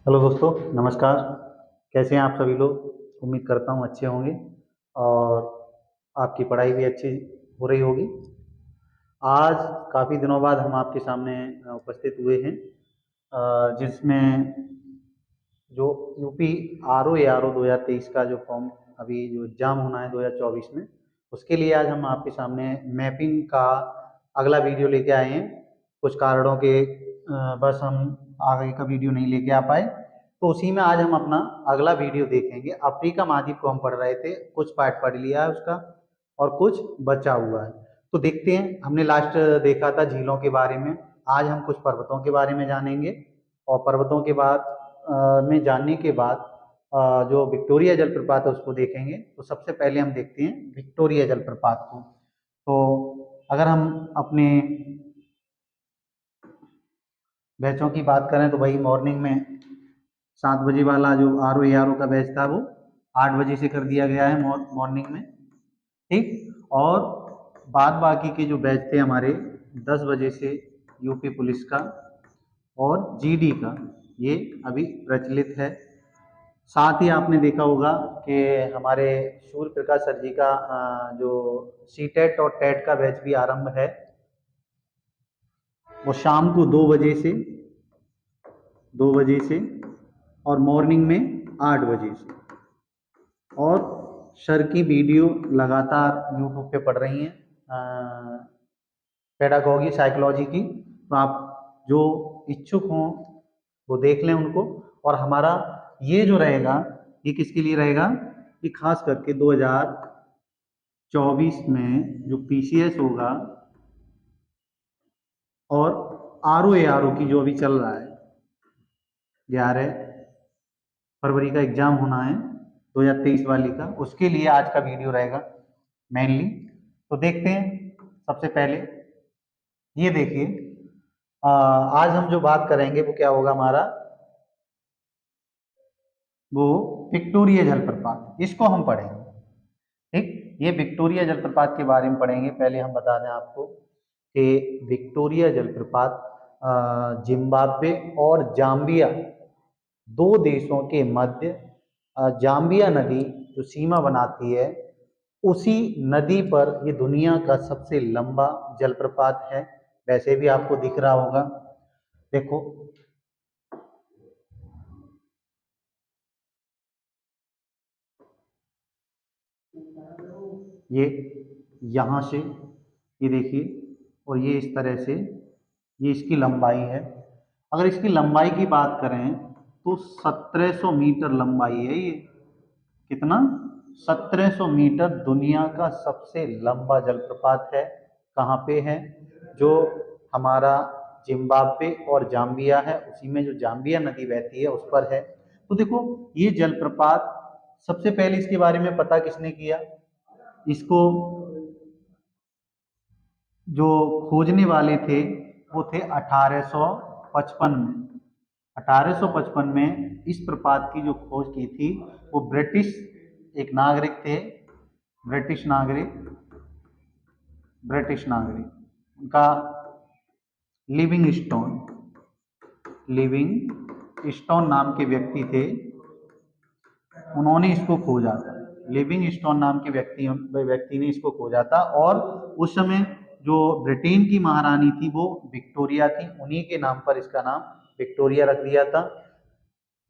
Hello दोस्तों, नमस्कार। कैसे हैं आप सभी लोग? उम्मीद करता हूँ अच्छे होंगे और आपकी पढ़ाई भी अच्छी हो रही होगी। आज काफ़ी दिनों बाद हम आपके सामने उपस्थित हुए हैं, जिसमें जो UP R O A R O 2023 का जो फॉर्म अभी जो एग्ज़ाम होना है 2024 में, उसके लिए आज हम आपके सामने मैपिंग का अगला वीडियो लेके आए हैं। कुछ कारणों के बस हम आगे का वीडियो नहीं लेके आ पाए, तो उसी में आज हम अपना अगला वीडियो देखेंगे। अफ्रीका महाद्वीप को हम पढ़ रहे थे, कुछ पार्ट पढ़ लिया है उसका और कुछ बचा हुआ है। तो देखते हैं, हमने लास्ट देखा था झीलों के बारे में, आज हम कुछ पर्वतों के बारे में जानेंगे और पर्वतों के बाद में जानने के बाद जो विक्टोरिया जलप्रपात है उसको देखेंगे। तो सबसे पहले हम देखते हैं विक्टोरिया जलप्रपात को। तो अगर हम अपने बैचों की बात करें तो भाई मॉर्निंग में 7 बजे वाला जो आर ओ का बैच था वो 8 बजे से कर दिया गया है मॉर्निंग में, ठीक। और बाद बाकी के जो बैच थे हमारे 10 बजे से यूपी पुलिस का और जीडी का, ये अभी प्रचलित है। साथ ही आपने देखा होगा कि हमारे सूर्य प्रकाश सर जी का जो सी टेट और टेट का बैच भी आरंभ है, वो शाम को 2 बजे से और मॉर्निंग में 8 बजे से। और सर की वीडियो लगातार यूट्यूब पे पढ़ रही हैं पेडागॉजी साइकोलॉजी की, तो आप जो इच्छुक हों वो देख लें उनको। और हमारा ये जो रहेगा, ये किसके लिए रहेगा? ये खास करके 2024 में जो पीसीएस होगा और आर ओ की जो अभी चल रहा है, 11 फरवरी का एग्जाम होना है 2023 वाली का, उसके लिए आज का वीडियो रहेगा मेनली। तो देखते हैं, सबसे पहले ये देखिए, आज हम जो बात करेंगे वो क्या होगा हमारा, वो विक्टोरिया जलप्रपात, इसको हम पढ़ेंगे, ठीक। ये विक्टोरिया जलप्रपात के बारे में पढ़ेंगे। पहले हम बता दें आपको कि विक्टोरिया जलप्रपात जिम्बाब्वे और जाम्बिया, दो देशों के मध्य जाम्बिया नदी जो सीमा बनाती है, उसी नदी पर ये दुनिया का सबसे लंबा जलप्रपात है। वैसे भी आपको दिख रहा होगा, देखो। ये यहाँ से, ये देखिए, और ये इस तरह से, ये इसकी लंबाई है। अगर इसकी लंबाई की बात करें तो 1700 मीटर लंबाई है ये। कितना? 1700 मीटर। दुनिया का सबसे लंबा जलप्रपात है। कहाँ पे है? जो हमारा जिम्बाब्वे और जाम्बिया है, उसी में जो जाम्बिया नदी बहती है उस पर है। तो देखो, ये जलप्रपात सबसे पहले इसके बारे में पता किसने किया? इसको जो खोजने वाले थे वो थे 1855 में। 1855 में इस प्रपात की जो खोज की थी वो ब्रिटिश एक नागरिक थे, ब्रिटिश नागरिक, उनका लिविंग स्टोन नाम के व्यक्ति थे, उन्होंने इसको खोजा था। लिविंग स्टोन नाम के व्यक्ति ने इसको खोजा था। और उस समय जो ब्रिटेन की महारानी थी वो विक्टोरिया थी, उन्हीं के नाम पर इसका नाम विक्टोरिया रख दिया था।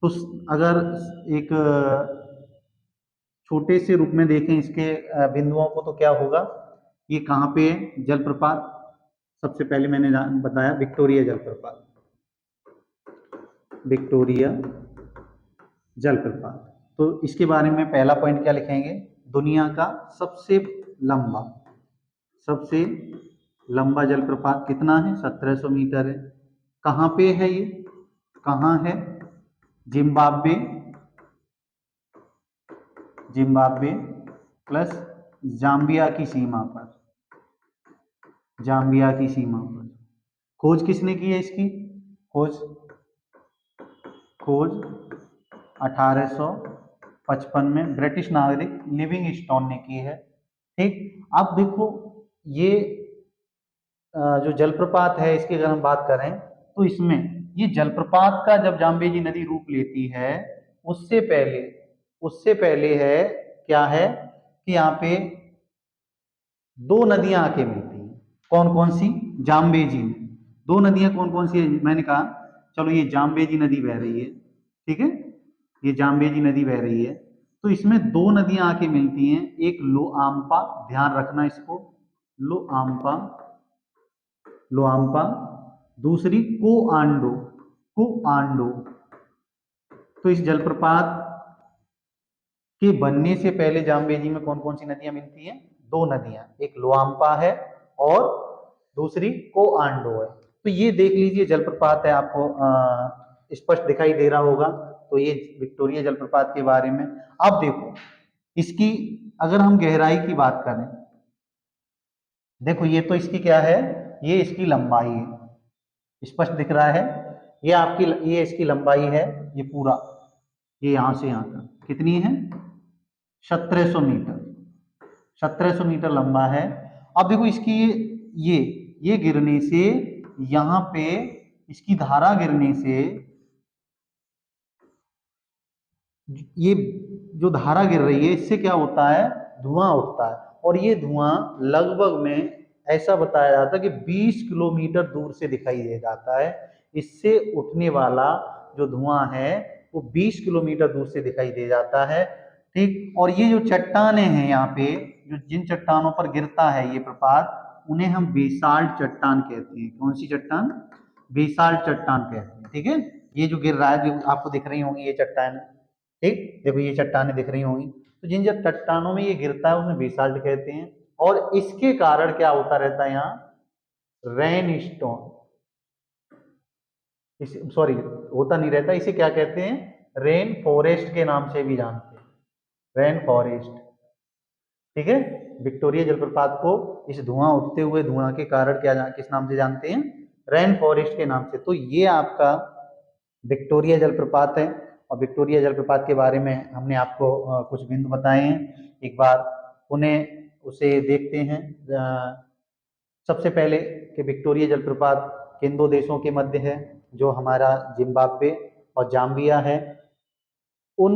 तो अगर एक छोटे से रूप में देखें इसके बिंदुओं को, तो क्या होगा? ये कहाँ पे है जलप्रपात? सबसे पहले मैंने बताया विक्टोरिया जलप्रपात, विक्टोरिया जलप्रपात। तो इसके बारे में पहला पॉइंट क्या लिखेंगे? दुनिया का लंबा सबसे लंबा जलप्रपात कितना है? 1700 मीटर है। कहाँ पे है ये? कहाँ है? जिम्बाब्वे, जिम्बाब्वे प्लस जाम्बिया की सीमा पर, जाम्बिया की सीमा पर। खोज किसने की है इसकी? खोज 1855 में ब्रिटिश नागरिक लिविंग स्टोन ने की है, ठीक। अब देखो, ये जो जलप्रपात है इसकी अगर हम बात करें तो इसमें ये जलप्रपात का जब जाम्बेजी नदी रूप लेती है उससे पहले है क्या है कि यहाँ पे दो नदियां आके मिलती हैं। कौन कौन सी? जाम्बेजी में। दो नदियां कौन कौन सी है मैंने कहा, चलो ये जाम्बेजी नदी बह रही है, ठीक है, ये जाम्बेजी नदी बह रही है। तो इसमें दो नदियां आके मिलती हैं, एक लोआम्पा, ध्यान रखना इसको, लोआम्पा, लोआम्पा, दूसरी कोआंडो, कोआंडो। तो इस जलप्रपात के बनने से पहले जाम्बेजी में कौन कौन सी नदियां मिलती हैं? दो नदियां, एक लोआम्पा है और दूसरी कोआंडो है। तो ये देख लीजिए जलप्रपात है, आपको स्पष्ट दिखाई दे रहा होगा। तो ये विक्टोरिया जलप्रपात के बारे में। अब देखो इसकी, अगर हम गहराई की बात करें, देखो ये तो इसकी क्या है, ये इसकी लंबाई है, स्पष्ट दिख रहा है, ये आपकी, ये इसकी लंबाई है, ये पूरा, ये यहां से यहां तक कितनी है? 1700 मीटर, 1700 मीटर लंबा है। अब देखो इसकी ये ये गिरने से, यहाँ पे इसकी धारा गिरने से, ये जो धारा गिर रही है इससे क्या होता है? धुआं उठता है, और ये धुआं लगभग में ऐसा बताया जाता है कि 20 किलोमीटर दूर से दिखाई दे जाता है। इससे उठने वाला जो धुआं है वो 20 किलोमीटर दूर से दिखाई दे जाता है, ठीक। और ये जो चट्टाने हैं यहाँ पे, जो जिन चट्टानों पर गिरता है ये प्रपात, उन्हें हम बेसाल्ट चट्टान कहते हैं। कौन सी चट्टान? बेसाल्ट चट्टान कहते हैं, ठीक है। ये जो गिर रहा है, जो आपको दिख रही होंगी ये चट्टान, ठीक, देखो ये चट्टानें दिख रही होंगी। तो जिन जिन चट्टानों में ये गिरता है उन्हें बेसाल्ट कहते हैं। और इसके कारण क्या होता रहता है यहाँ? रेन स्टोन, इस सॉरी होता नहीं रहता, इसे क्या कहते हैं? रेन फॉरेस्ट के नाम से भी जानते हैं, रेन फॉरेस्ट, ठीक है। विक्टोरिया जलप्रपात को इस धुआं उठते हुए धुआं के कारण क्या किस नाम से जानते हैं? रेन फॉरेस्ट के नाम से। तो ये आपका विक्टोरिया जलप्रपात है, और विक्टोरिया जलप्रपात के बारे में हमने आपको कुछ बिंदु बताए हैं। एक बार पुनः उसे देखते हैं। सबसे पहले कि विक्टोरिया जलप्रपात किन दो देशों के मध्य है? जो हमारा जिम्बाब्वे और जाम्बिया है, उन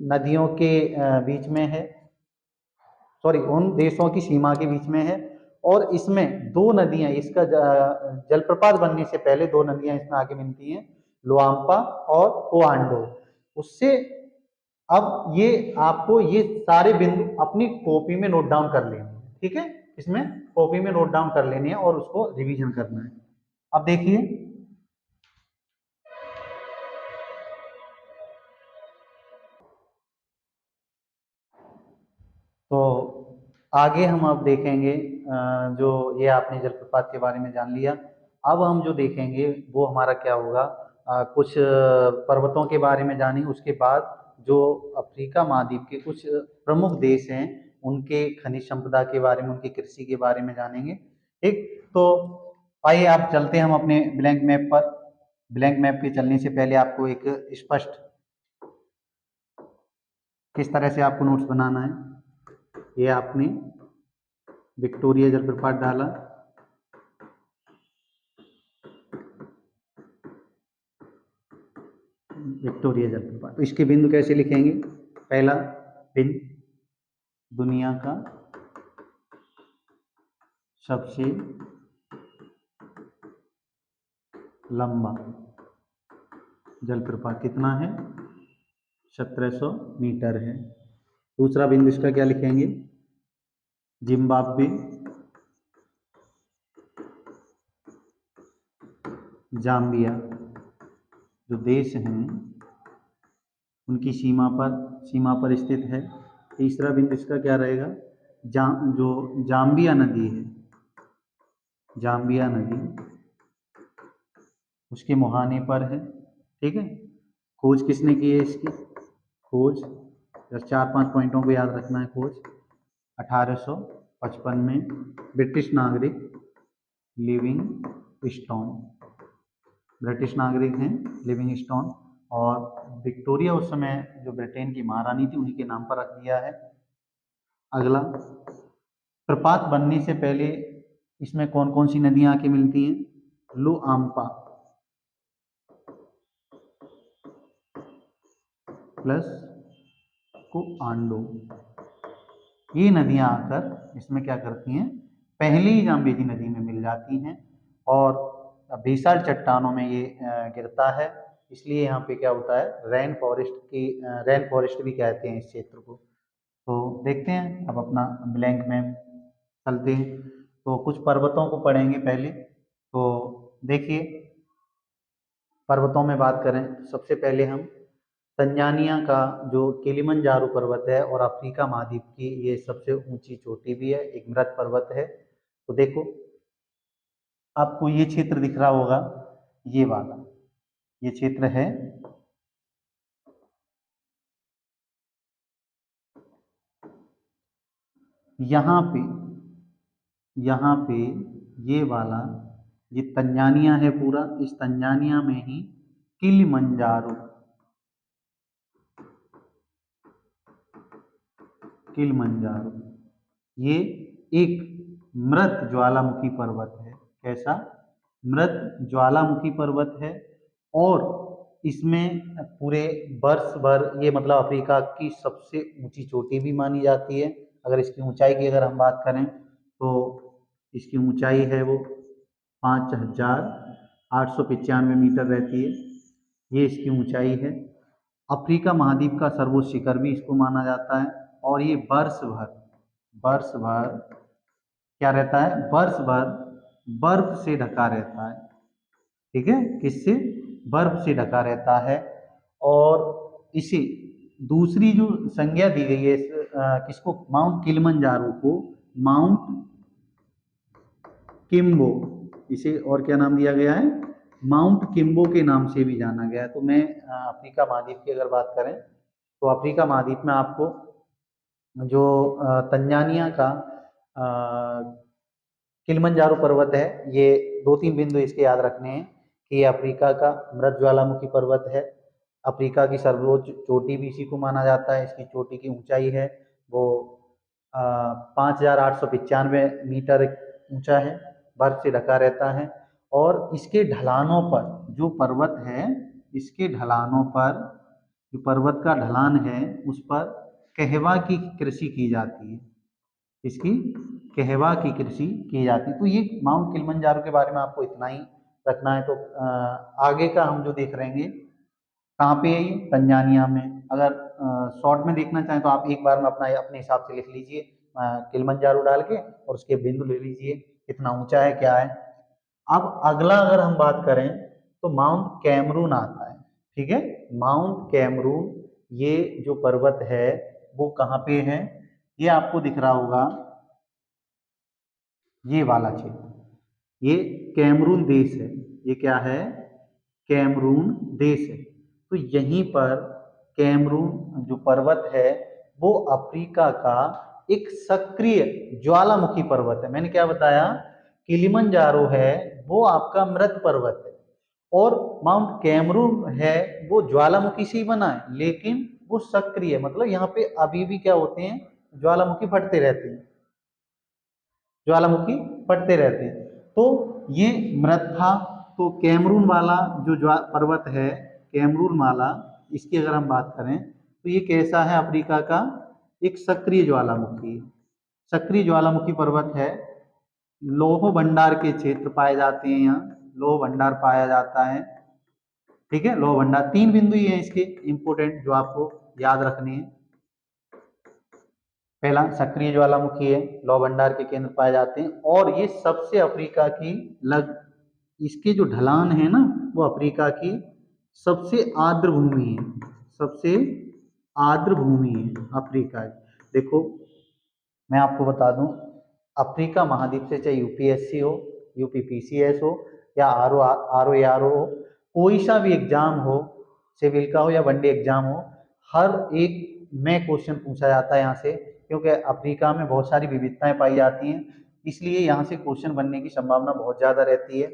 नदियों के बीच में है, सॉरी उन देशों की सीमा के बीच में है। और इसमें दो नदियां, इसका जलप्रपात बनने से पहले दो नदियां इसमें आगे मिलती हैं, लुआम्पा और कोआंडो। उससे अब ये आपको ये सारे बिंदु अपनी कॉपी में नोट डाउन कर लेने हैं, ठीक है, इसमें कॉपी में नोट डाउन कर लेने हैं और उसको रिवीजन करना है। अब देखिए, तो आगे हम अब देखेंगे, जो ये आपने जलप्रपात के बारे में जान लिया। अब हम जो देखेंगे वो हमारा क्या होगा, कुछ पर्वतों के बारे में जानेंगे। उसके बाद जो अफ्रीका महाद्वीप के कुछ प्रमुख देश हैं उनके खनिज संपदा के बारे में, उनकी कृषि के बारे में जानेंगे, ठीक। तो आइए आप चलते हैं हम अपने ब्लैंक मैप पर। ब्लैंक मैप पे चलने से पहले आपको एक स्पष्ट, किस तरह से आपको नोट्स बनाना है, ये आपने विक्टोरिया जलप्रपात डाला, विक्टोरिया जलप्रपात, तो इसके बिंदु कैसे लिखेंगे? पहला बिंदु, दुनिया का सबसे लंबा जलप्रपात कितना है? 1700 मीटर है। दूसरा बिंदु इसका क्या लिखेंगे? जिम्बाब्वे, जाम्बिया जो देश हैं उनकी सीमा पर स्थित है। तीसरा बिंदु इसका क्या रहेगा? जो जाम्बिया नदी है, जाम्बिया नदी उसके मुहाने पर है, ठीक है। खोज किसने की है इसकी? खोज, बस 4-5 पॉइंटों को याद रखना है। खोज 1855 में ब्रिटिश नागरिक लिविंग स्टोन, ब्रिटिश नागरिक हैं लिविंग स्टोन। और विक्टोरिया उस समय जो ब्रिटेन की महारानी थी उन्हीं के नाम पर रख दिया है। अगला, प्रपात बनने से पहले इसमें कौन कौन सी नदियां आके मिलती हैं? लुआम्पा, प्लस कुआंडो, ये नदियां आकर इसमें क्या करती हैं, पहली ही जाम्बेजी नदी में मिल जाती हैं और बेसाल्ट चट्टानों में ये गिरता है। इसलिए यहाँ पे क्या होता है, रेन फॉरेस्ट भी कहते हैं इस क्षेत्र को। तो देखते हैं, अब अपना ब्लैंक में चलते हैं, तो कुछ पर्वतों को पढ़ेंगे पहले। तो देखिए, पर्वतों में बात करें तो सबसे पहले हम तंजानिया का जो किलिमंजारो पर्वत है और अफ्रीका महाद्वीप की ये सबसे ऊंची चोटी भी है, एक मृत पर्वत है। तो देखो, आपको ये क्षेत्र दिख रहा होगा, ये वाला ये क्षेत्र है, यहाँ पे ये वाला, ये तंजानिया है पूरा, इस तंजानिया में ही किलिमंजारो किलिमंजारो ये एक मृत ज्वालामुखी पर्वत है। कैसा? मृत ज्वालामुखी पर्वत है और इसमें पूरे वर्ष भर ये मतलब अफ्रीका की सबसे ऊंची चोटी भी मानी जाती है। अगर इसकी ऊंचाई की अगर हम बात करें तो इसकी ऊंचाई है वो 5,895 मीटर रहती है, ये इसकी ऊंचाई है। अफ्रीका महाद्वीप का सर्वोच्च शिखर भी इसको माना जाता है और ये वर्ष भर क्या रहता है, वर्ष भर बर्फ से ढका रहता है। ठीक है, किससे? बर्फ से ढका रहता है। और इसे दूसरी जो संज्ञा दी गई है किसको, माउंट किलिमंजारो को माउंट किम्बो, इसे और क्या नाम दिया गया है, माउंट किम्बो के नाम से भी जाना गया है। तो मैं अफ्रीका महाद्वीप की अगर बात करें तो अफ्रीका महाद्वीप में आपको जो तंजानिया का किलिमंजारो पर्वत है, ये 2-3 बिंदु इसके याद रखने हैं कि ये अफ्रीका का मृत ज्वालामुखी पर्वत है। अफ्रीका की सर्वोच्च चोटी भी इसी को माना जाता है। इसकी चोटी की ऊंचाई है वो 5,895 मीटर ऊंचा है, बर्फ से ढका रहता है। और इसके ढलानों पर जो पर्वत है, इसके ढलानों पर जो पर्वत का ढलान है उस पर कहवा की कृषि की जाती है, इसकी कहवा की कृषि की जाती है। तो ये माउंट किलिमंजारो के बारे में आपको इतना ही रखना है। तो आगे का हम जो देख रहेंगे, कहाँ पे है ये, तंजानिया में। अगर शॉर्ट में देखना चाहें तो आप एक बार में अपने हिसाब से लिख लीजिए किलिमंजारो डाल के और उसके बिंदु ले लीजिए कितना ऊंचा है क्या है। अब अगला अगर हम बात करें तो माउंट कैमरून आता है। ठीक है, माउंट कैमरून ये जो पर्वत है वो कहाँ पे है, ये आपको दिख रहा होगा, ये वाला क्षेत्र, ये कैमरून देश है। ये क्या है, कैमरून देश है। तो यहीं पर कैमरून जो पर्वत है वो अफ्रीका का एक सक्रिय ज्वालामुखी पर्वत है। मैंने क्या बताया, किलिमंजारो है वो आपका मृत पर्वत है और माउंट कैमरून है वो ज्वालामुखी से ही बना है, लेकिन वो सक्रिय, मतलब यहाँ पे अभी भी क्या होते हैं, ज्वालामुखी फटते रहते हैं, ज्वालामुखी फटते रहते हैं। तो ये मृत था। तो कैमरून वाला जो पर्वत है, कैमरून वाला, इसकी अगर हम बात करें तो ये कैसा है, अफ्रीका का एक सक्रिय ज्वालामुखी, सक्रिय ज्वालामुखी पर्वत है। लौह भंडार के क्षेत्र पाए जाते हैं, यहाँ लौह भंडार पाया जाता है। ठीक है, लौह भंडार, 3 बिंदु ही हैं इसके इंपोर्टेंट जो आपको याद रखने हैं। पहला सक्रिय ज्वालामुखी है, लौह भंडार के केंद्र पाए जाते हैं और ये सबसे अफ्रीका की लग इसके जो ढलान है ना वो अफ्रीका की सबसे आर्द्र भूमि है, सबसे आर्द्र भूमि है अफ्रीका की। देखो मैं आपको बता दूं, अफ्रीका महाद्वीप से चाहे यूपीएससी हो, यूपीपीसीएस हो या आरओ हो, कोई सा भी एग्जाम हो, सिविल का हो या वनडे एग्जाम हो, हर एक में क्वेश्चन पूछा जाता है यहाँ से, क्योंकि अफ्रीका में बहुत सारी विविधताएं पाई जाती हैं, इसलिए यहाँ से क्वेश्चन बनने की संभावना बहुत ज़्यादा रहती है।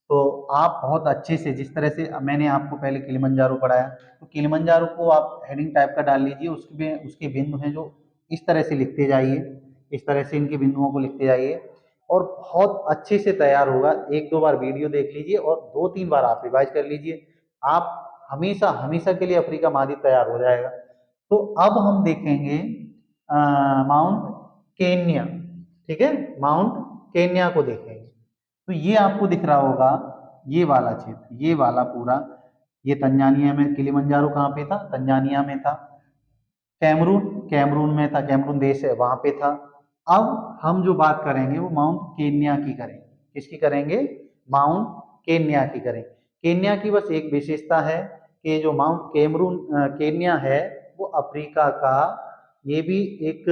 तो आप बहुत अच्छे से, जिस तरह से मैंने आपको पहले किलिमंजारो पढ़ाया, तो किलिमंजारो को आप हेडिंग टाइप का डाल लीजिए, उसके बिंदु हैं जो इस तरह से लिखते जाइए, इस तरह से इनके बिंदुओं को लिखते जाइए और बहुत अच्छे से तैयार होगा। 1-2 बार वीडियो देख लीजिए और 2-3 बार आप रिवाइज कर लीजिए। आप हमेशा हमेशा के लिए अफ्रीका महाद्वीप तैयार हो जाएगा। तो अब हम देखेंगे माउंट केन्या, ठीक है, माउंट केन्या को देखेंगे। तो ये आपको दिख रहा होगा, ये वाला क्षेत्र, ये वाला पूरा, ये तंजानिया में, किलिमंजारो कहाँ पे था, तंजानिया में था। कैमरून, कैमरून में था, कैमरून देश है वहां पे था। अब हम जो बात करेंगे वो माउंट केन्या की करेंगे। किसकी करेंगे, माउंट केन्या की करेंगे। केन्या की बस एक विशेषता है कि जो माउंट कैमरून केन्या है वो अफ्रीका का, ये भी एक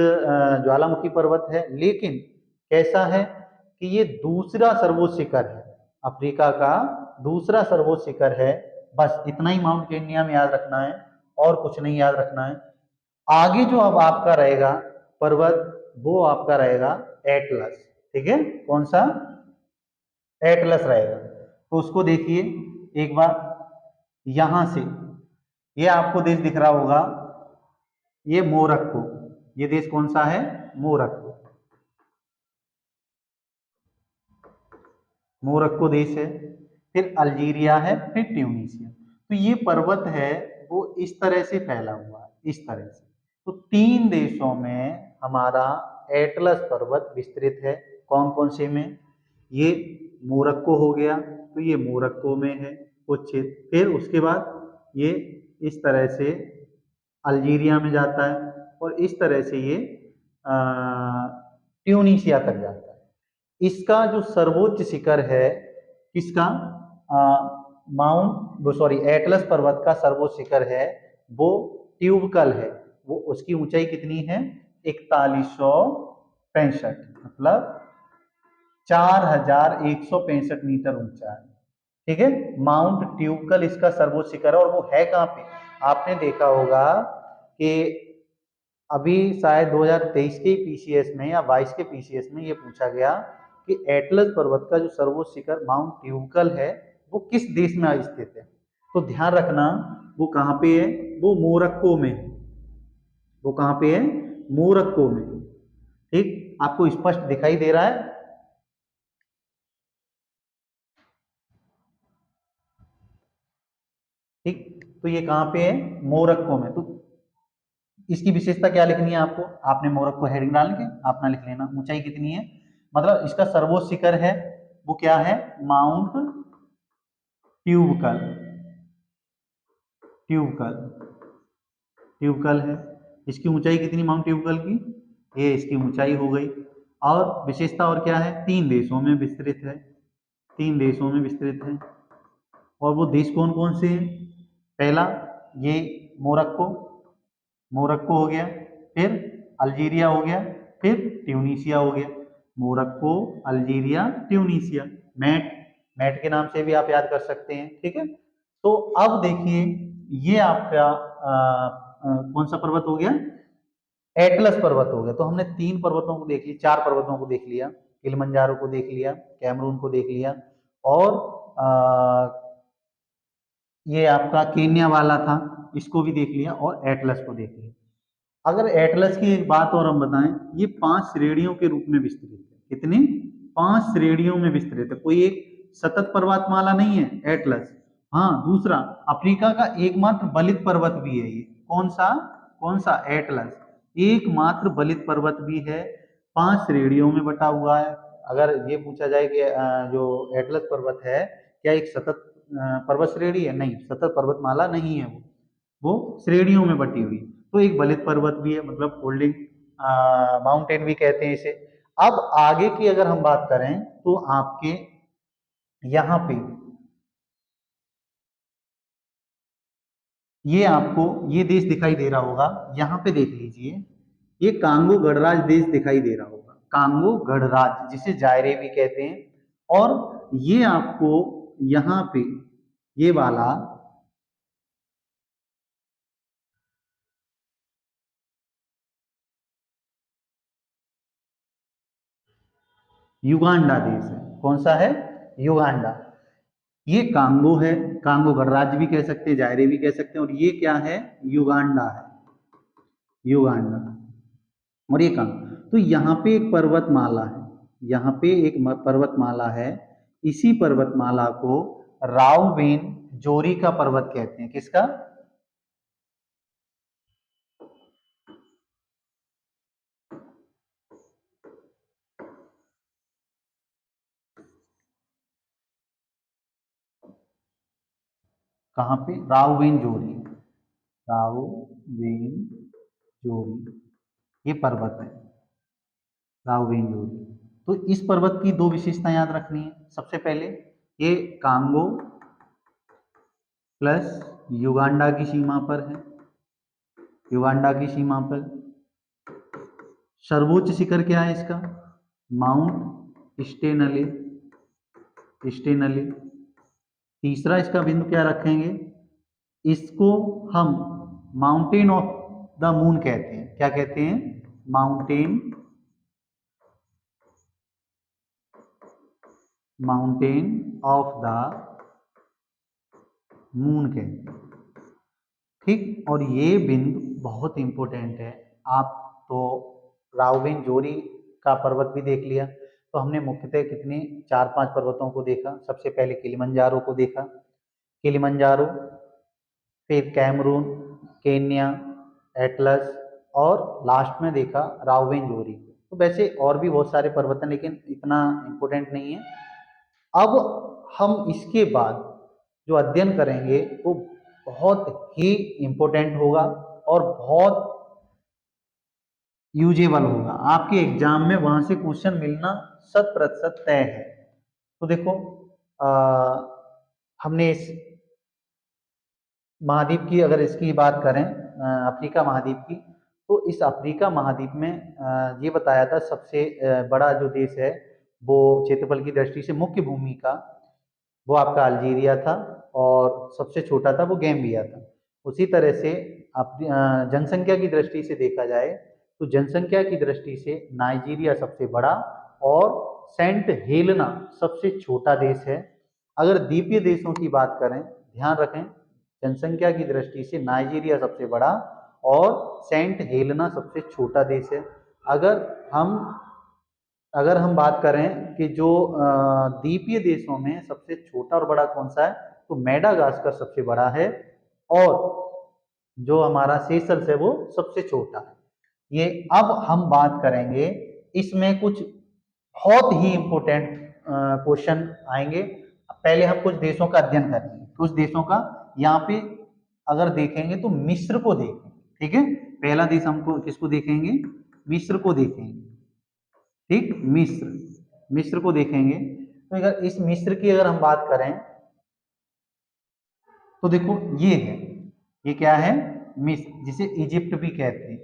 ज्वालामुखी पर्वत है, लेकिन कैसा है कि ये दूसरा सर्वोच्च शिखर है, अफ्रीका का दूसरा सर्वोच्च शिखर है। बस इतना ही माउंट केन्या में याद रखना है और कुछ नहीं याद रखना है। आगे जो अब आपका रहेगा पर्वत, वो आपका रहेगा एटलस, ठीक है, कौन सा, एटलस रहेगा। तो उसको देखिए एक बार, यहां से ये आपको देश दिख रहा होगा, ये मोरक्को, ये देश कौन सा है, मोरक्को, मोरक्को देश है। फिर अल्जीरिया है, फिर ट्यूनीशिया। तो ये पर्वत है वो इस तरह से फैला हुआ है, इस तरह से। तो 3 देशों में हमारा एटलस पर्वत विस्तृत है। कौन कौन से में, ये मोरक्को हो गया, तो ये मोरक्को में है कुछ क्षेत्र। फिर उसके बाद ये इस तरह से अल्जीरिया में जाता है, और इस तरह से ये ट्यूनीशिया तक जाता है। इसका जो सर्वोच्च शिखर है, किसका, माउंट, सॉरी, एटलस पर्वत का सर्वोच्च शिखर है वो ट्यूबकल है। वो उसकी ऊंचाई कितनी है, 4165, मतलब 4165 मीटर ऊंचा है, ठीक है। माउंट ट्यूबकल इसका सर्वोच्च शिखर है, और वो है कहाँ पे, आपने देखा होगा कि अभी शायद 2023 के पीसीएस में या 22 के पीसीएस में ये पूछा गया कि एटलस पर्वत का जो सर्वोच्च शिखर माउंट ट्यूबकल है वो किस देश में स्थित है। तो ध्यान रखना वो कहाँ पे है, वो मोरक्को में है, वो कहाँ पे है, मोरक्को में, ठीक। आपको स्पष्ट दिखाई दे रहा है, ठीक। तो ये कहाँ पे है, मोरक्को में। तो इसकी विशेषता क्या लिखनी है आपको, आपने मोरक्को हेडिंग डाल के अपना लिख लेना। ऊंचाई कितनी है, मतलब इसका सर्वोच्च शिखर है वो क्या है, माउंट ट्यूबकल, ट्यूबकल, ट्यूबकल है। इसकी ऊंचाई कितनी माउंट ट्यूबकल की, ये इसकी ऊंचाई हो गई। और विशेषता और क्या है, 3 देशों में विस्तृत है, 3 देशों में विस्तृत है। और वो देश कौन कौन से हैं, पहला ये मोरक्को, मोरक्को हो गया, फिर अल्जीरिया हो गया, फिर ट्यूनीशिया हो गया। मोरक्को, अल्जीरिया, ट्यूनीशिया, मैट, मैट के नाम से भी आप याद कर सकते हैं, ठीक है। तो अब देखिए ये आपका कौन सा पर्वत हो गया, एटलस पर्वत हो गया। तो हमने 3 पर्वतों को देख लिया, 4 पर्वतों को देख लिया, किलिमंजारो को देख लिया, कैमरून को देख लिया, और ये आपका केन्या वाला था, इसको भी देख लिया, और एटलस को देख लिया। अगर एटलस की एक बात और हम बताएं, ये 5 श्रेणियों के रूप में विस्तृत है। कितनी, 5 श्रेणियों में विस्तृत है, कोई एक सतत पर्वतमाला नहीं है एटलस। हाँ, दूसरा अफ्रीका का एकमात्र बलित पर्वत भी है ये। कौन सा, कौन सा, एटलस एकमात्र बलित पर्वत भी है, 5 श्रेणियों में बटा हुआ है। अगर ये पूछा जाए कि जो एटलस पर्वत है क्या एक सतत पर्वत श्रेणी है, नहीं, सतत पर्वतमाला नहीं है वो श्रेणियों में बटी हुई। तो एक बलित पर्वत भी है, मतलब फोल्डिंग माउंटेन भी कहते हैं इसे। अब आगे की अगर हम बात करें तो आपके यहाँ पे ये आपको ये देश दिखाई दे रहा होगा, यहाँ पे देख लीजिए, ये कांगो गणराज्य देश दिखाई दे रहा होगा, कांगो गणराज्य जिसे जायरे भी कहते हैं। और ये आपको यहाँ पे ये वाला युगांडा देश है। कौन सा है, युगांडा। ये कांगो है, कांगो गणराज्य भी कह सकते हैं, जायरे भी कह सकते हैं, और ये क्या है, युगांडा है, युगांडा। और ये कांगो, तो यहाँ पे एक पर्वतमाला है, यहाँ पे एक पर्वतमाला है। इसी पर्वतमाला को राववेन जोरी का पर्वत कहते हैं। किसका? कहाँ पे? राववेन जोरी। राववेन जोरी ये पर्वत है, राववेन जोरी। तो इस पर्वत की दो विशेषता याद रखनी है। सबसे पहले ये कांगो प्लस युगांडा की सीमा पर है, युगांडा की सीमा पर। सर्वोच्च शिखर क्या है इसका? Mount Stanley, Stanley. तीसरा इसका बिंदु क्या रखेंगे? इसको हम माउंटेन ऑफ द मून कहते हैं। क्या कहते हैं? Mountain, mountain of the moon कहते हैं। ठीक, और ये बिंदु बहुत इंपॉर्टेंट है। आप तो राववेन जोरी का पर्वत भी देख लिया, तो हमने मुख्यतः कितने 4-5 पर्वतों को देखा। सबसे पहले किलिमंजारो को देखा, किलिमंजारो, फिर कैमरून, केन्या, एटलस, और लास्ट में देखा राववेन जोरी। तो वैसे और भी बहुत सारे पर्वत हैं, लेकिन इतना इम्पोर्टेंट नहीं है। अब हम इसके बाद जो अध्ययन करेंगे वो बहुत ही इम्पोर्टेंट होगा और बहुत यूजेबल होगा। आपके एग्जाम में वहां से क्वेश्चन मिलना 100% तय है। तो देखो, आ, हमने इस महाद्वीप की, अगर इसकी बात करें अफ्रीका महाद्वीप की, तो इस अफ्रीका महाद्वीप में ये बताया था सबसे बड़ा जो देश है वो क्षेत्रफल की दृष्टि से मुख्य भूमि का, वो आपका अल्जीरिया था, और सबसे छोटा था वो गैम्बिया था। उसी तरह से जनसंख्या की दृष्टि से देखा जाए तो जनसंख्या की दृष्टि से नाइजीरिया सबसे बड़ा और सेंट हेलेना सबसे छोटा देश है। अगर द्वीपीय देशों की बात करें, ध्यान रखें, जनसंख्या की दृष्टि से नाइजीरिया सबसे बड़ा और सेंट हेलेना सबसे छोटा देश है। अगर हम अगर हम बात करें कि जो द्वीपीय देशों में सबसे छोटा और बड़ा कौन सा है, तो मेडागास्कर सबसे बड़ा है, और जो हमारा सेशल्स है वो सबसे छोटा है। ये अब हम बात करेंगे, इसमें कुछ बहुत ही इंपॉर्टेंट क्वेश्चन आएंगे। पहले हम कुछ देशों का अध्ययन करेंगे, कुछ देशों का। यहाँ पे अगर देखेंगे तो मिस्र को देखेंगे। ठीक है, पहला देश हमको किसको देखेंगे? मिस्र को देखेंगे। ठीक, मिस्र, मिस्र को देखेंगे। तो अगर इस मिस्र की अगर हम बात करें तो देखो ये है, ये क्या है? मिस्र, जिसे इजिप्ट भी कहते हैं,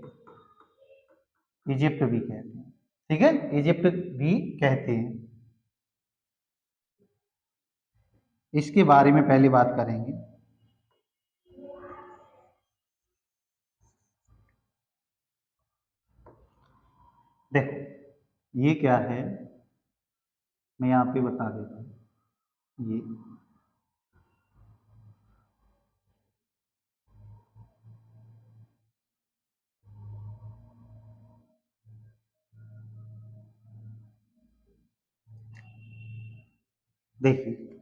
इजिप्ट भी कहते हैं। ठीक है, इजिप्ट भी कहते हैं। इसके बारे में पहले बात करेंगे। देखो ये क्या है, मैं यहाँ पे बता देता हूँ। ये देखिए,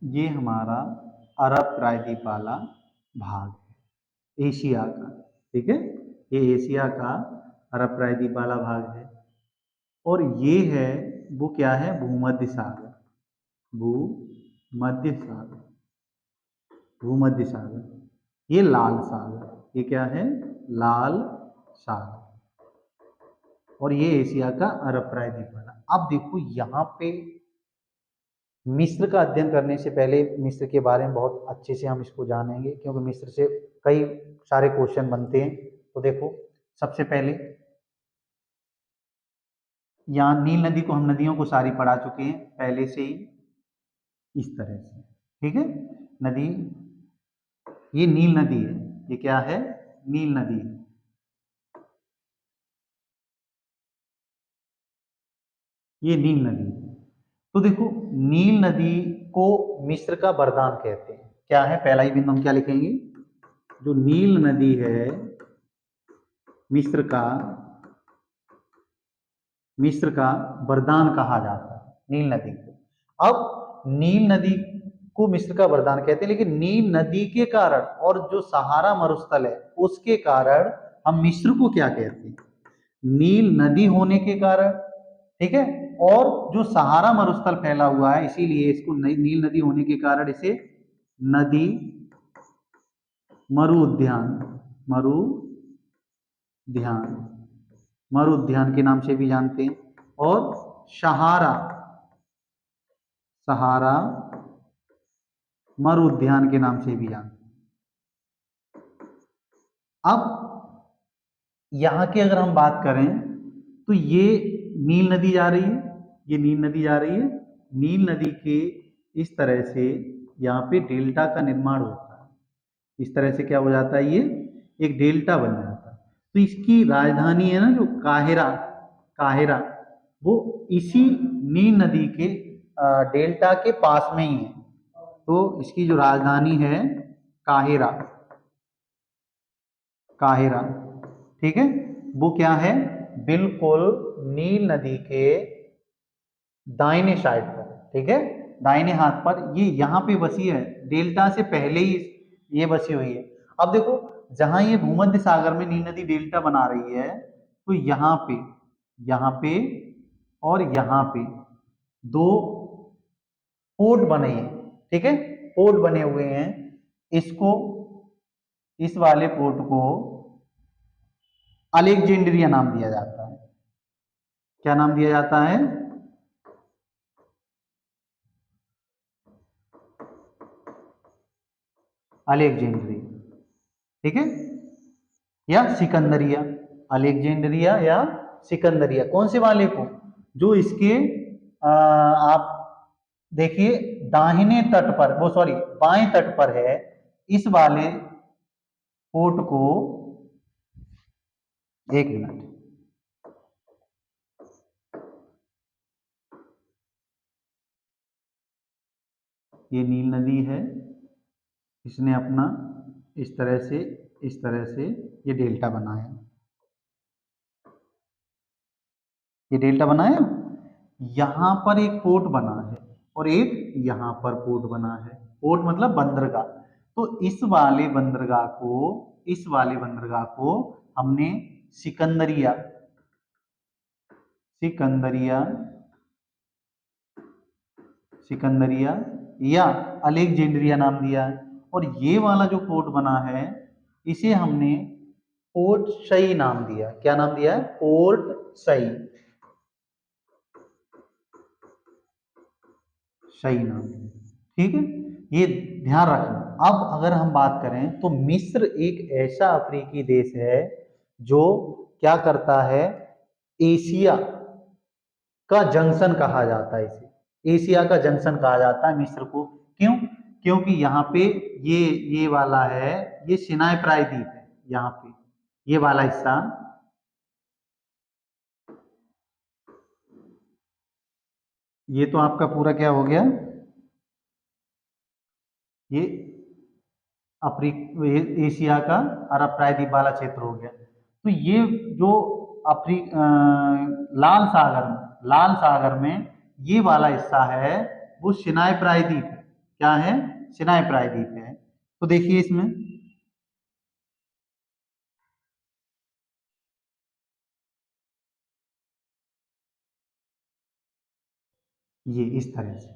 ये हमारा अरब प्रायद्वीप वाला भाग है, एशिया का। ठीक है, ये एशिया का अरब प्रायद्वीप वाला भाग है। और ये है, वो क्या है? भूमध्य सागर, भूमध्य सागर, भूमध्य सागर। ये लाल सागर, ये क्या है? लाल सागर। और ये एशिया का अरब प्रायद्वीप वाला। अब देखो यहाँ पे मिस्र का अध्ययन करने से पहले मिस्र के बारे में बहुत अच्छे से हम इसको जानेंगे, क्योंकि मिस्र से कई सारे क्वेश्चन बनते हैं। तो देखो, सबसे पहले यहाँ नील नदी को हम नदियों को सारी पढ़ा चुके हैं पहले से ही, इस तरह से। ठीक है, नदी, ये नील नदी है, ये क्या है? नील नदी है। ये नील नदी है। तो देखो, नील नदी को मिस्र का वरदान कहते हैं। क्या है? पहला ही बिंदु हम क्या लिखेंगे? जो नील नदी है मिस्र का, मिस्र का वरदान कहा जाता है नील नदी को। अब नील नदी को मिस्र का वरदान कहते हैं, लेकिन नील नदी के कारण और जो सहारा मरुस्थल है उसके कारण हम मिस्र को क्या कहते हैं? नील नदी होने के कारण, ठीक है, और जो सहारा मरुस्थल फैला हुआ है इसीलिए इसको नील नदी होने के कारण इसे नदी मरु उद्यान, मरु ध्यान, मरु उद्यान के नाम से भी जानते हैं, और सहारा, सहारा मरु उद्यान के नाम से भी जानते हैं। अब यहाँ की अगर हम बात करें तो ये नील नदी जा रही है, ये नील नदी जा रही है, नील नदी के इस तरह से यहाँ पे डेल्टा का निर्माण होता है, इस तरह से क्या हो जाता है, ये एक डेल्टा बन जाता है। तो इसकी राजधानी है ना जो काहिरा, काहिरा, वो इसी नील नदी के डेल्टा के पास में ही है। तो इसकी जो राजधानी है काहिरा, काहिरा, ठीक है, वो क्या है, बिल्कुल नील नदी के दाहिने साइड पर, ठीक है, दाहिने हाथ पर, ये यहाँ पे बसी है, डेल्टा से पहले ही ये बसी हुई है। अब देखो जहां ये भूमध्य सागर में नील नदी डेल्टा बना रही है तो यहाँ पे और यहाँ पे दो पोर्ट बने हैं, ठीक है, पोर्ट बने हुए हैं। इसको, इस वाले पोर्ट को अलेक्जेंड्रिया नाम दिया जाता है। क्या नाम दिया जाता है? अलेक्जेंड्रिया, ठीक है, या सिकंदरिया, अलेक्जेंड्रिया या सिकंदरिया, कौन से वाले को? जो इसके आप देखिए दाहिने तट पर, वो सॉरी बाएं तट पर है, इस वाले पोर्ट को, एक मिनट, ये नील नदी है, इसने अपना इस तरह से, इस तरह से ये डेल्टा बनाया, ये डेल्टा बनाया, यहां पर एक पोर्ट बना है और एक यहां पर पोर्ट बना है। पोर्ट मतलब बंदरगाह। तो इस वाले बंदरगाह को, इस वाले बंदरगाह को हमने सिकंदरिया, सिकंदरिया, सिकंदरिया या अलेक्जेंड्रिया नाम दिया है। और ये वाला जो पोर्ट बना है इसे हमने पोर्ट सई नाम दिया। क्या नाम दिया है? पोर्ट सई, सही नाम, ठीक है, ये ध्यान रखना। अब अगर हम बात करें तो मिस्र एक ऐसा अफ्रीकी देश है जो क्या करता है, एशिया का जंक्शन कहा जाता है, इसे एशिया का जंक्शन कहा जाता है मिस्र को। क्यों? क्योंकि यहाँ पे ये ये वाला है, ये सिनाई प्रायद्वीप है, यहाँ पे ये वाला हिस्सा, ये तो आपका पूरा क्या हो गया, ये एशिया का अरब प्रायद्वीप वाला क्षेत्र हो गया। तो ये जो लाल सागर में, लाल सागर में ये वाला हिस्सा है वो सिनाई प्रायद्वीप है। क्या है? सिनाई प्रायद्वीप है। तो देखिए इसमें ये इस तरह से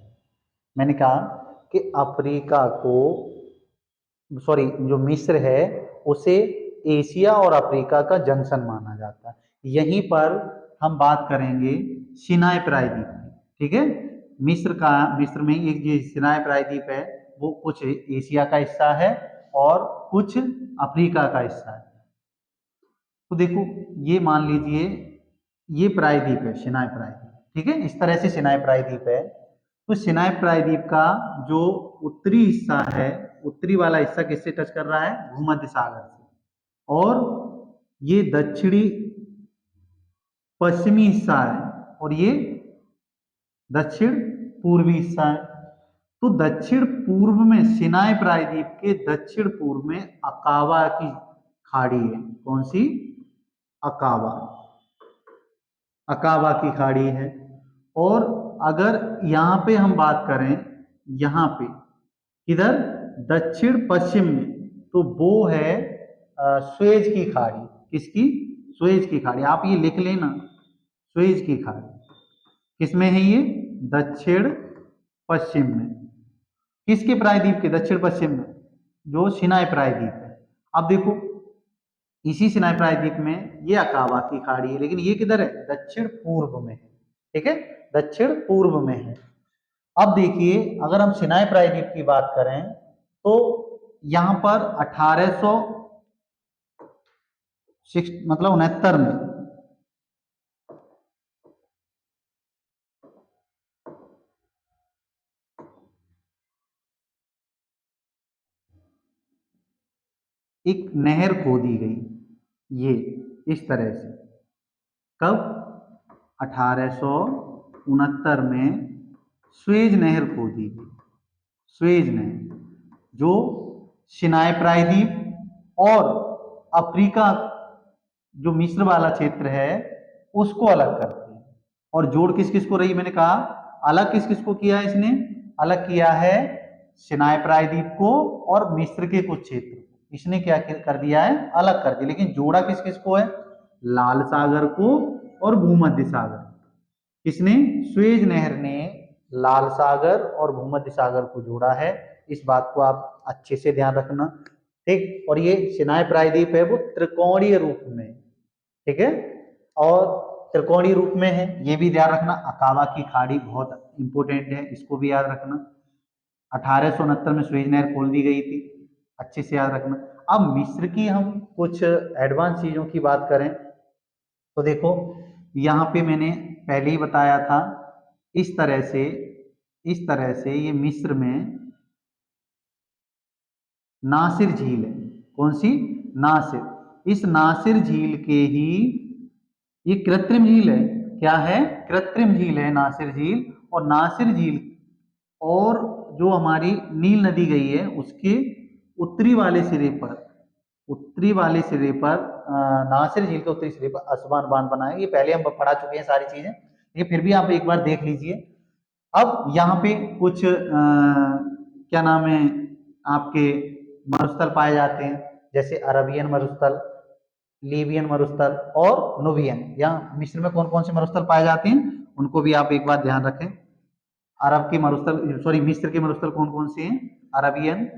मैंने कहा कि अफ्रीका को, सॉरी जो मिस्र है उसे एशिया और अफ्रीका का जंक्शन माना जाता है। यहीं पर हम बात करेंगे सिनाई प्रायद्वीप की, ठीक है, मिस्र का, मिस्र में एक जो सिनाई प्रायद्वीप है वो कुछ एशिया का हिस्सा है और कुछ अफ्रीका का हिस्सा है। तो देखो ये मान लीजिए ये प्रायद्वीप है, सिनाई प्रायद्वीप, ठीक है, इस तरह से सिनाई प्रायद्वीप है। तो सिनाई प्रायद्वीप का जो उत्तरी हिस्सा है, उत्तरी वाला हिस्सा किससे टच कर रहा है? भूमध्य सागर से। और ये दक्षिणी पश्चिमी हिस्सा है और ये दक्षिण पूर्वी हिस्सा है। तो दक्षिण पूर्व में सिनाई प्रायद्वीप के दक्षिण पूर्व में अकावा की खाड़ी है। कौन सी? अकावा, अकावा की खाड़ी है। और अगर यहाँ पे हम बात करें यहाँ पे, किधर, दक्षिण पश्चिम में, तो वो है सुएज की खाड़ी। किसकी? सुएज की खाड़ी। आप ये लिख लेना, सुएज की खाड़ी किसमें है ये? दक्षिण पश्चिम में। किसके प्रायद्वीप के दक्षिण पश्चिम में? जो सिनाई प्रायद्वीप है। अब देखो, इसी सिनाई प्रायद्वीप में ये अकाबा की खाड़ी है, लेकिन ये किधर है? दक्षिण पूर्व में है। ठीक है, दक्षिण पूर्व में है। अब देखिए, अगर हम सिनाई प्रायद्वीप की बात करें तो यहां पर 1800 मतलब 69 में एक नहर खोदी गई, ये इस तरह से। कब? 1869 में स्वेज नहर खोदी गई। स्वेज नहर जो सिनाई प्रायद्वीप और अफ्रीका, जो मिस्र वाला क्षेत्र है, उसको अलग करती है। और जोड़ किस किस को रही? मैंने कहा अलग किस किस को किया है इसने? अलग किया है सिनाई प्रायद्वीप को और मिस्र के कुछ क्षेत्र। इसने क्या कर दिया है? अलग कर दिया। लेकिन जोड़ा किस किस को है? लाल सागर को और भूमध्य सागर। किसने? स्वेज नहर ने लाल सागर और भूमध्य सागर को जोड़ा है। इस बात को आप अच्छे से ध्यान रखना। ठीक, और ये सिनाई प्रायद्वीप है वो त्रिकोणीय रूप में, ठीक है, और त्रिकोणीय रूप में है, ये भी ध्यान रखना। अकाबा की खाड़ी बहुत इंपोर्टेंट है, इसको भी याद रखना। 1869 में स्वेज नहर खोल दी गई थी, अच्छे से याद रखना। अब मिस्र की हम कुछ एडवांस चीजों की बात करें तो देखो, यहाँ पे मैंने पहले ही बताया था, इस तरह से ये मिस्र में नासिर झील है। कौन सी? नासिर। इस नासिर झील के ही, ये कृत्रिम झील है। क्या है? कृत्रिम झील है नासिर झील। और नासिर झील और जो हमारी नील नदी गई है उसके उत्तरी वाले सिरे पर, नासिर झील के उत्तरी सिरे पर असवान बांध बना है। ये पहले हम पढ़ा चुके हैं सारी चीजें, ये फिर भी आप एक बार देख लीजिए। अब यहाँ पे कुछ क्या नाम है आपके मरुस्थल पाए जाते हैं, जैसे अरबियन मरुस्थल, लीबियन मरुस्थल और नुबियन। यहाँ मिस्र में कौन कौन से मरुस्थल पाए जाते हैं उनको भी आप एक बार ध्यान रखें। अरब के मरुस्थल, सॉरी, मिस्र के मरुस्थल कौन कौन से हैं? अरबियन,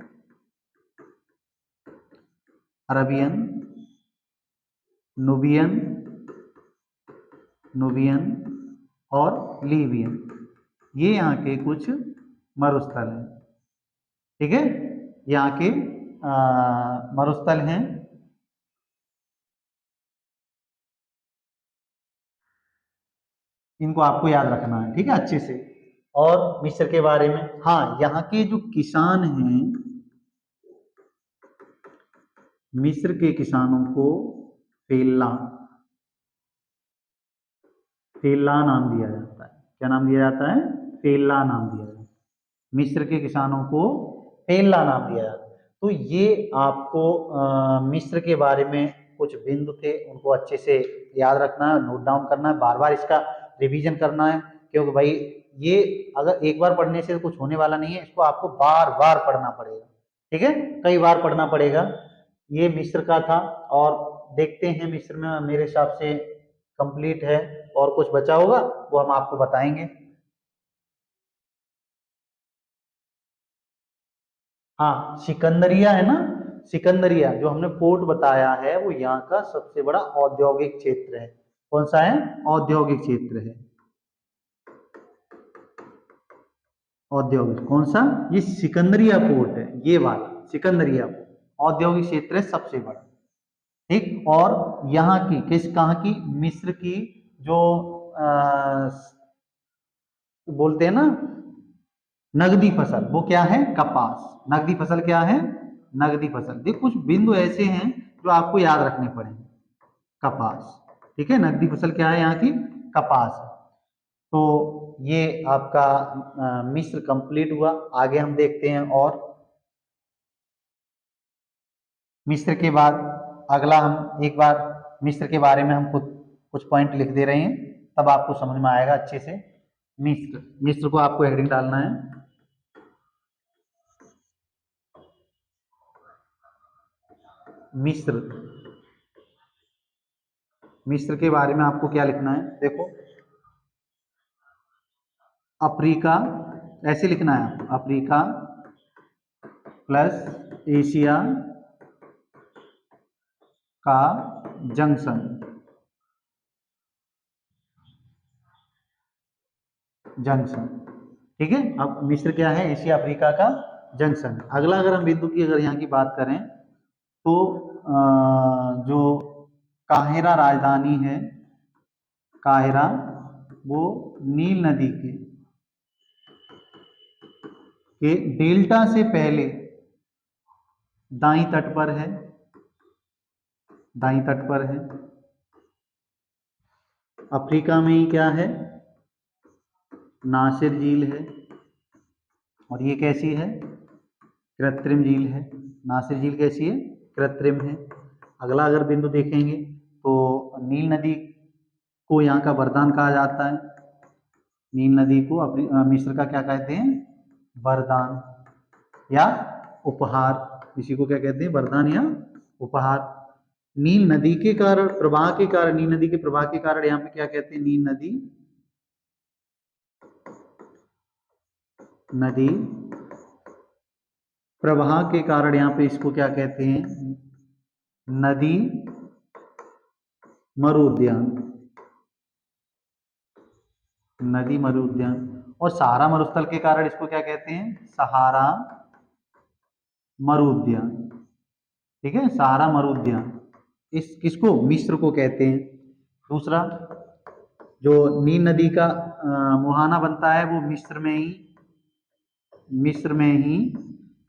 नुबियन और लीबियन। ये यहाँ के कुछ मरुस्थल हैं। ठीक है, यहाँ के मरुस्थल हैं। इनको आपको याद रखना है, ठीक है, अच्छे से। और मिस्र के बारे में, हाँ, यहाँ के जो किसान हैं, मिस्र के किसानों को फेल्ला नाम दिया जाता है। क्या नाम दिया जाता है? फेल्ला नाम दिया जाता है। मिस्र के किसानों को फेल्ला नाम दिया जाता है। तो ये आपको मिस्र के बारे में कुछ बिंदु थे, उनको अच्छे से याद रखना है, नोट डाउन करना है, बार बार इसका रिवीजन करना है। क्योंकि भाई ये अगर एक बार पढ़ने से कुछ होने वाला नहीं है, इसको आपको बार बार पढ़ना पड़ेगा। ठीक है, कई बार पढ़ना पड़ेगा। ये मिस्र का था, और देखते हैं मिस्र में मेरे हिसाब से कंप्लीट है, और कुछ बचा होगा वो हम आपको बताएंगे। हाँ, सिकंदरिया है ना, सिकंदरिया जो हमने पोर्ट बताया है वो यहाँ का सबसे बड़ा औद्योगिक क्षेत्र है। कौन सा है? औद्योगिक क्षेत्र है। औद्योगिक कौन सा? ये सिकंदरिया पोर्ट है, ये वाला सिकंदरिया पोर्ट औद्योगिक क्षेत्र है सबसे बड़ा। ठीक, और यहाँ की कहाँ की? मिस्र की जो बोलते हैं ना नगदी फसल, वो क्या है? कपास। नगदी फसल क्या है? नगदी फसल। देख, कुछ बिंदु ऐसे हैं जो आपको याद रखने पड़ेंगे। कपास, ठीक है, नगदी फसल क्या है यहाँ की? कपास है। तो ये आपका मिस्र कंप्लीट हुआ। आगे हम देखते हैं, और मिस्र के बाद अगला हम एक बार मिस्र के बारे में हम कुछ पॉइंट लिख दे रहे हैं, तब आपको समझ में आएगा अच्छे से। मिस्र को आपको हेडिंग डालना है, मिस्र, मिस्र के बारे में आपको क्या लिखना है, देखो अफ्रीका ऐसे लिखना है, अफ्रीका प्लस एशिया का जंक्शन, जंक्शन, ठीक है। अब मिस्र क्या है, एशिया अफ्रीका का जंक्शन। अगला अगर हम बिंदु की अगर यहाँ की बात करें तो जो काहिरा राजधानी है, काहिरा, वो नील नदी के डेल्टा से पहले दाईं तट पर है, दाईं तट पर है। अफ्रीका में ही क्या है, नासिर झील है, और ये कैसी है, कृत्रिम झील है। नासिर झील कैसी है, कृत्रिम है। अगला अगर बिंदु देखेंगे तो नील नदी को यहाँ का वरदान कहा जाता है, नील नदी को मिस्र का क्या कहते हैं, वरदान या उपहार। इसी को क्या कहते हैं, वरदान या उपहार। नील नदी के कारण, प्रवाह के कारण, नील नदी के प्रवाह के कारण यहाँ पे क्या कहते हैं, नील नदी, नदी प्रवाह के कारण यहाँ पे इसको क्या कहते हैं, नदी मरु उद्यान, नदी मरु उद्यान। और सहारा मरुस्थल के कारण इसको क्या कहते हैं, सहारा मरु उद्यान, ठीक है, सहारा मरु उद्यान। इस किसको, मिस्र को कहते हैं। दूसरा, जो नील नदी का मुहाना बनता है वो मिस्र में ही, मिस्र में ही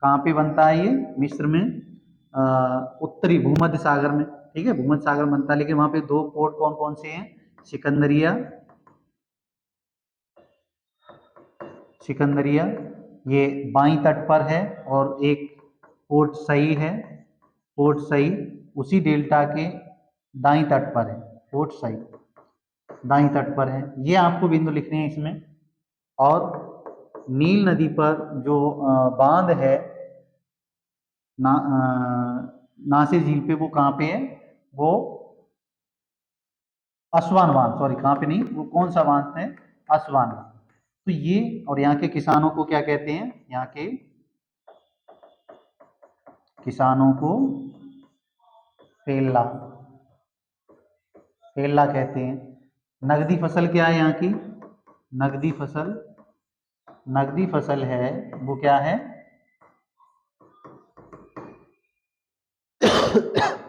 कहाँ पे बनता है ये, मिस्र में उत्तरी भूमध्य सागर में, ठीक है, भूमध्य सागर बनता है। लेकिन वहां पे दो पोर्ट कौन कौन से हैं, सिकंदरिया, सिकंदरिया ये बाईं तट पर है, और एक पोर्ट सही है, पोर्ट सही उसी डेल्टा के दाईं तट पर है, पोर्ट सही दाईं तट पर है। ये आपको बिंदु लिखने हैं इसमें। और नील नदी पर जो बांध है ना, नासिर झील पे, वो कहाँ पे है, वो असवान बांध, सॉरी कहाँ पे नहीं, वो कौन सा बांध है, असवान बांध। तो ये, और यहाँ के किसानों को क्या कहते हैं, यहाँ के किसानों को फेल्ला, फेल्ला कहते हैं। नगदी फसल क्या है यहाँ की, नगदी फसल, नगदी फसल है वो क्या है,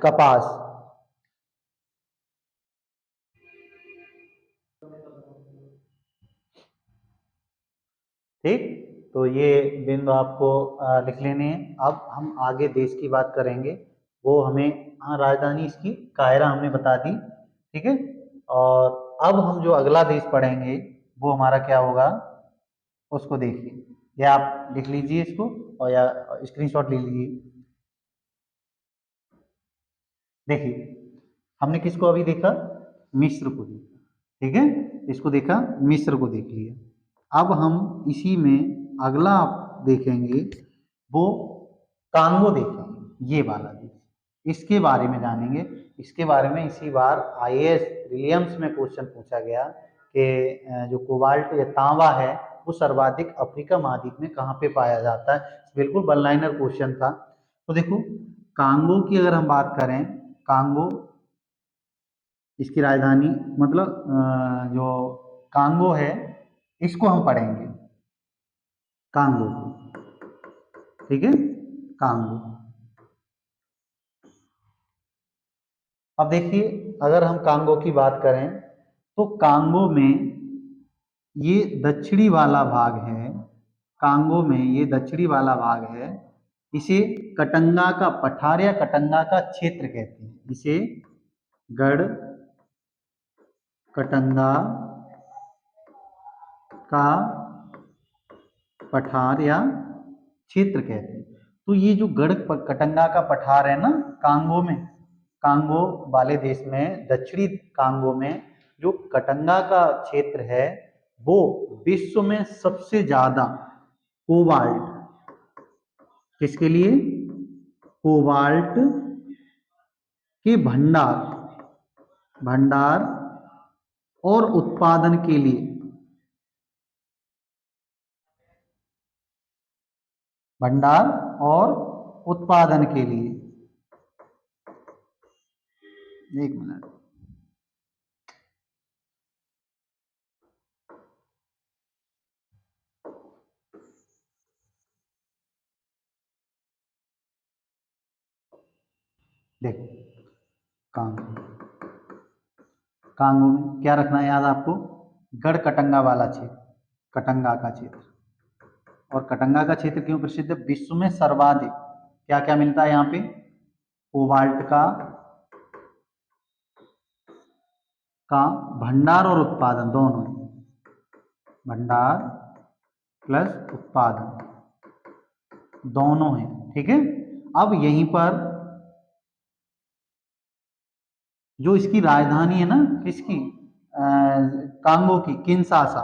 कपास, ठीक। तो ये बिंदु आपको लिख लेने हैं। अब हम आगे देश की बात करेंगे, वो हमें, हाँ राजधानी इसकी कायरा हमने बता दी, ठीक है। और अब हम जो अगला देश पढ़ेंगे वो हमारा क्या होगा, उसको देखिए, या आप लिख लीजिए इसको, और या स्क्रीनशॉट ले लीजिए। देखिए हमने किसको अभी देखा, मिस्र को देखा, ठीक है, इसको देखा, मिस्र को देख लिया। अब हम इसी में अगला आप देखेंगे वो कांगो देखेंगे, ये वाला देश, इसके बारे में जानेंगे। इसके बारे में इसी बार आईएएस प्रीलिम्स में क्वेश्चन पूछा गया कि जो कोबाल्ट या तांबा है वो सर्वाधिक अफ्रीका महाद्वीप में कहाँ पे पाया जाता है। बिल्कुल वन लाइनर क्वेश्चन था। तो देखो कांगो की अगर हम बात करें, कांगो, इसकी राजधानी, मतलब जो कांगो है इसको हम पढ़ेंगे, कांगो, ठीक है, कांगो। अब देखिए अगर हम कांगो की बात करें तो कांगो में ये दक्षिणी वाला भाग है, कांगो में ये दक्षिणी वाला भाग है। इसे कटंगा का पठार या कटंगा का क्षेत्र कहते हैं, इसे गढ़ कटंगा का पठार या क्षेत्र कहते हैं। तो ये जो गढ़ कटंगा का पठार है ना, कांगो में, कांगो वाले देश में, दक्षिणी कांगो में जो कटंगा का क्षेत्र है वो विश्व में सबसे ज्यादा कोबाल्ट, किसके लिए, कोबाल्ट कि भंडार भंडार और उत्पादन के लिए, भंडार और उत्पादन के लिए, एक मिनट, देखो कांगो, कांगो में क्या रखना है याद आपको, गढ़ कटंगा वाला क्षेत्र, कटंगा का क्षेत्र। और कटंगा का क्षेत्र क्यों प्रसिद्ध है, विश्व में सर्वाधिक क्या क्या मिलता है यहाँ पे, कोबाल्ट का भंडार और उत्पादन दोनों, भंडार प्लस उत्पादन दोनों है, ठीक है। अब यहीं पर जो इसकी राजधानी है ना, किसकी, कांगो की, किंशासा,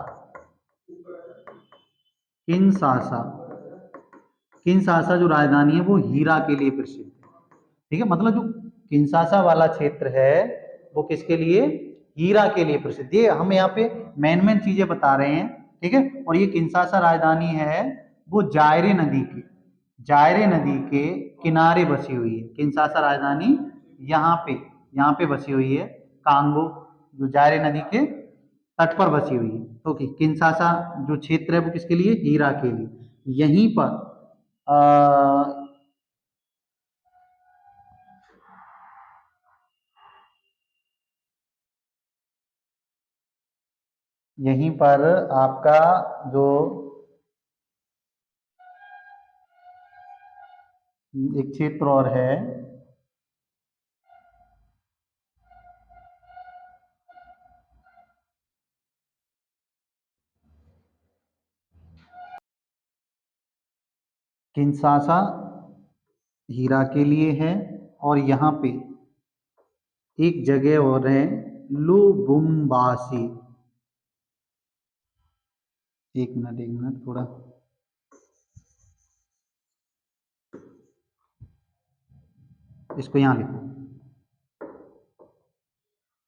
किंशासा, किंशासा जो राजधानी है वो हीरा के लिए प्रसिद्ध है, ठीक है। मतलब जो किंशासा वाला क्षेत्र है वो किसके लिए, हीरा के लिए प्रसिद्ध। ये हम यहाँ पे मेन मेन चीजें बता रहे हैं, ठीक है। और ये किंशासा राजधानी है वो जायरे नदी की, जायरे नदी के किनारे बसी हुई है। किंशासा राजधानी यहाँ पे बसी हुई है, कांगो जो जायरे नदी के तट पर बसी हुई है। तो किंशासा जो क्षेत्र है वो किसके लिए, हीरा के लिए। यहीं पर यहीं पर आपका जो एक क्षेत्र और है, किंशासा हीरा के लिए है। और यहाँ पे एक जगह और है, लुबुम्बाशी, एक मिनट थोड़ा, इसको यहाँ लिखो,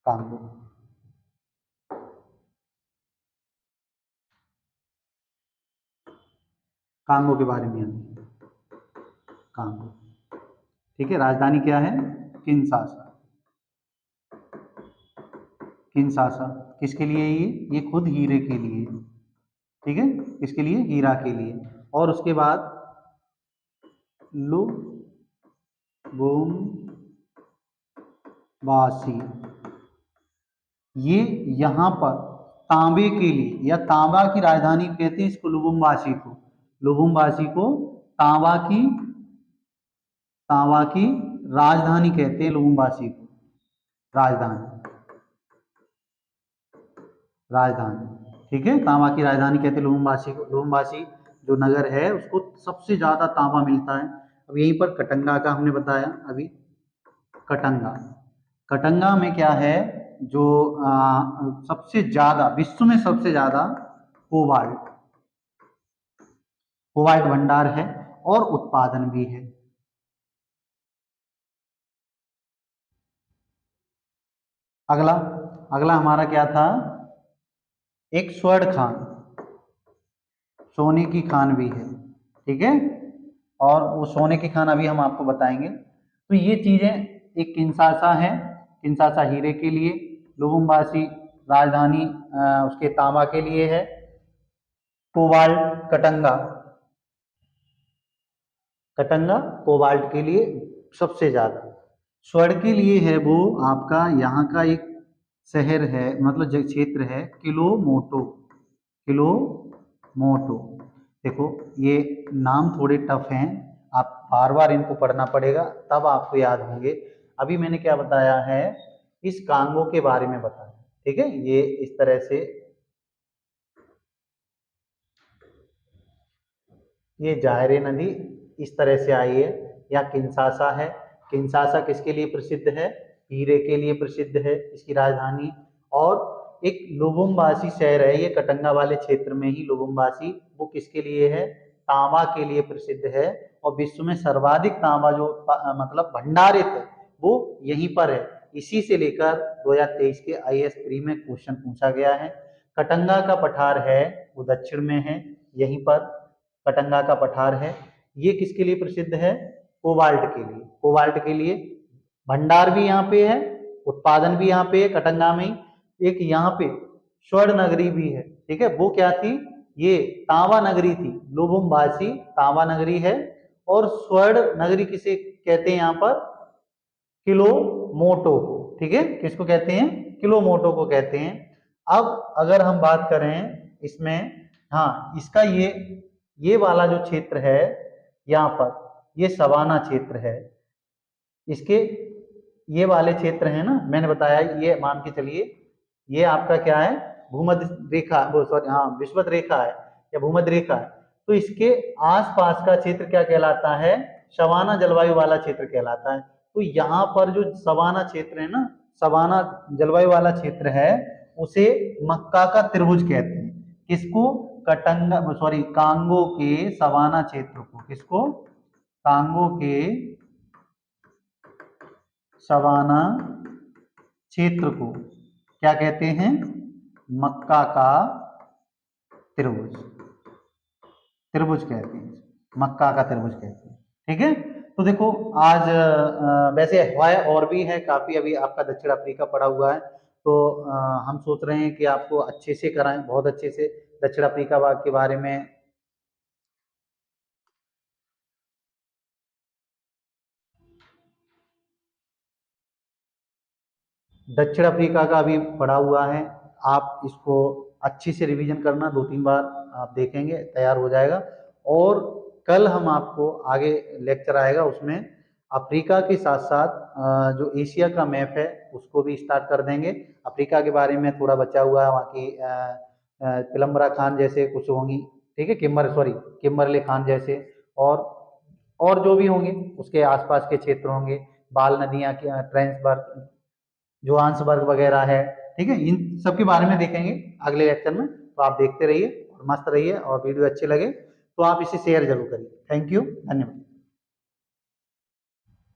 कांगो, कांगो के बारे में, कांगो, ठीक है। राजधानी क्या है, किंशासा, किंशासा किसके लिए, ये खुद हीरे के लिए, ठीक है, किसके लिए, हीरा के लिए। और उसके बाद लुबुम्बाशी, ये यहाँ पर तांबे के लिए, या तांबा की राजधानी कहते हैं इसको, लुबुम्बाशी को, लुबुम्बाशी को तांबा की राजधानी कहते हैं, लुबुम्बाशी को राजधानी, राजधानी, ठीक है। तांबा की राजधानी कहते हैं लुबुम्बाशी को। लुबुम्बाशी जो नगर है उसको सबसे ज्यादा तांबा मिलता है। अब यहीं पर कटंगा का हमने बताया अभी, कटंगा, कटंगा में क्या है, जो सबसे ज्यादा, विश्व में सबसे ज्यादा कोबाल्ट, कोबाल्ट भंडार है और उत्पादन भी है। अगला, अगला हमारा क्या था, एक स्वर्ण खान, सोने की खान भी है, ठीक है। और वो सोने की खान अभी हम आपको बताएंगे। तो ये चीजें, एक किंशासा है, किंशासा हीरे के लिए, लुबुम्बाशी राजधानी उसके तांबा के लिए है, कोबाल्ट कटंगा, कटंगा कोबाल्ट के लिए सबसे ज्यादा। स्वर्ण के लिए है वो आपका यहाँ का एक शहर है, मतलब जो क्षेत्र है, किलोमोटो, किलोमोटो। देखो ये नाम थोड़े टफ हैं, आप बार बार इनको पढ़ना पड़ेगा तब आपको याद होंगे। अभी मैंने क्या बताया है, इस कांगो के बारे में बताया, ठीक है। ये इस तरह से, ये जायरे नदी इस तरह से आई है, या किंशासा है। किंशासा किसके लिए प्रसिद्ध है, हीरे के लिए प्रसिद्ध है इसकी राजधानी। और एक लुबुम्बाशी शहर है, ये कटंगा वाले क्षेत्र में ही लुबुम्बाशी, वो किसके लिए है, तांबा के लिए प्रसिद्ध है। और विश्व में सर्वाधिक तांबा जो मतलब भंडारित है वो यहीं पर है, इसी से लेकर 2023 के IAS प्री में क्वेश्चन पूछा गया है। कटंगा का पठार है वो दक्षिण में है, यहीं पर कटंगा का पठार है। ये किसके लिए प्रसिद्ध है? कोबाल्ट के लिए। कोबाल्ट के लिए भंडार भी यहाँ पे है, उत्पादन भी यहाँ पे है कटंगा में। एक यहाँ पे स्वर्ण नगरी भी है, ठीक है। वो क्या थी? ये तांबा नगरी थी, लुबुम्बाशी तांबा नगरी है। और स्वर्ण नगरी किसे कहते हैं? यहाँ पर किलोमोटो को, ठीक है। किसको कहते हैं? किलोमोटो को कहते हैं। अब अगर हम बात करें इसमें, हाँ, इसका ये वाला जो क्षेत्र है यहाँ पर, ये सवाना क्षेत्र है। इसके ये वाले क्षेत्र है ना, मैंने बताया, ये मान के चलिए ये आपका क्या है? भूमध्य रेखा, वो सॉरी, हाँ, विषुवत रेखा है या भूमध्य रेखा है। तो इसके आसपास का क्षेत्र क्या कहलाता है? सवाना जलवायु वाला क्षेत्र कहलाता है। तो यहाँ पर जो सवाना क्षेत्र है ना, सवाना जलवायु वाला क्षेत्र है, उसे मक्का का त्रिभुज कहते हैं। किसको? कटंगा, सॉरी, कांगो के सवाना क्षेत्र को। किसको? कांगो के सवाना क्षेत्र को क्या कहते हैं? मक्का का त्रिभुज, त्रिभुज कहते हैं, मक्का का त्रिभुज कहते हैं, ठीक है। तो देखो आज वैसे है और भी है काफी, अभी आपका दक्षिण अफ्रीका पड़ा हुआ है। तो हम सोच रहे हैं कि आपको अच्छे से कराएं, बहुत अच्छे से दक्षिण अफ्रीका के बारे में। दक्षिण अफ्रीका का अभी पड़ा हुआ है, आप इसको अच्छी से रिवीजन करना, 2-3 बार आप देखेंगे तैयार हो जाएगा। और कल हम आपको आगे लेक्चर आएगा, उसमें अफ्रीका के साथ साथ जो एशिया का मैप है उसको भी स्टार्ट कर देंगे। अफ्रीका के बारे में थोड़ा बचा हुआ है, वहाँ की पिलम्बरा खान जैसे कुछ होंगी, ठीक है, किम्बरले खान जैसे, और जो भी होंगे उसके आसपास के क्षेत्र होंगे, बाल नदियाँ, ट्रांसबर्ग, जोहान्सबर्ग वगैरह है, ठीक है। इन सब के बारे में देखेंगे अगले लेक्चर में। तो आप देखते रहिए और मस्त रहिए, और वीडियो अच्छे लगे तो आप इसे शेयर जरूर करिए। थैंक यू, धन्यवाद।